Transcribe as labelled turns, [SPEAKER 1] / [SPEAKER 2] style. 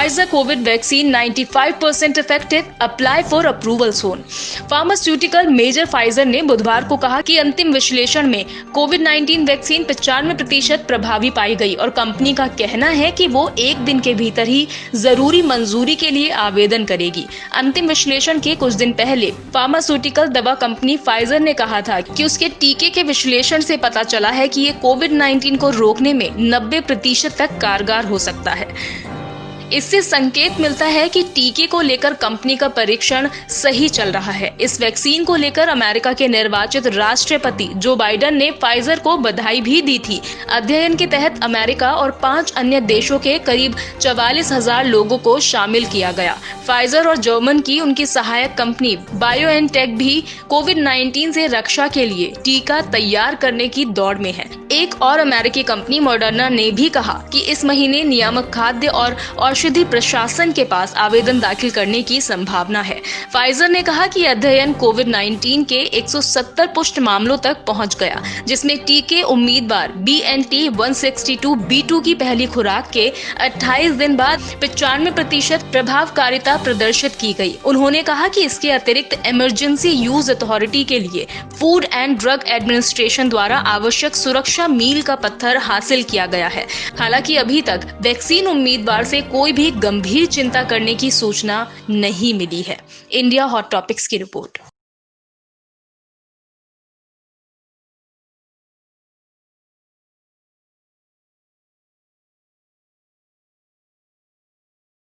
[SPEAKER 1] Pfizer COVID vaccine 95% effective, apply for approval soon। Pharmaceutical major Pfizer ने बुधवार को कहा कि अंतिम विश्लेषण में कोविड-19 वैक्सीन 95% प्रभावी पाई गई और कंपनी का कहना है कि वो एक दिन के भीतर ही जरूरी मंजूरी के लिए आवेदन करेगी। अंतिम विश्लेषण के कुछ दिन पहले फार्मास्यूटिकल दवा कंपनी फाइजर ने कहा था कि उसके टीके के विश्लेषण से पता चला है कि ये कोविड-19 को रोकने में 90% तक कारगर हो सकता है। इससे संकेत मिलता है कि टीके को लेकर कंपनी का परीक्षण सही चल रहा है। इस वैक्सीन को लेकर अमेरिका के निर्वाचित राष्ट्रपति जो बाइडेन ने फाइजर को बधाई भी दी थी। अध्ययन के तहत अमेरिका और 5 अन्य देशों के करीब 44,000 लोगों को शामिल किया गया। फाइजर और जर्मन की उनकी सहायक कंपनी बायोएनटेक भी कोविड-19 से रक्षा के लिए टीका तैयार करने की दौड़ में है। एक और अमेरिकी कंपनी मॉडर्ना ने भी कहा कि इस महीने नियामक खाद्य और औषधि प्रशासन के पास आवेदन दाखिल करने की संभावना है। फाइजर ने कहा कि अध्ययन कोविड-19 के 170 पुष्ट मामलों तक पहुंच गया, जिसमें टीके उम्मीदवार BNT162b2 की पहली खुराक के 28 दिन बाद 95% प्रभावकारिता प्रदर्शित की गई। उन्होंने कहा कि इसके अतिरिक्त इमरजेंसी यूज अथॉरिटी के लिए फूड एंड ड्रग एडमिनिस्ट्रेशन द्वारा आवश्यक सुरक्षा मील का पत्थर हासिल किया गया है। हालांकि अभी तक वैक्सीन उम्मीदवार से कोई भी गंभीर चिंता करने की सूचना नहीं मिली है। इंडिया हॉट टॉपिक्स की रिपोर्ट।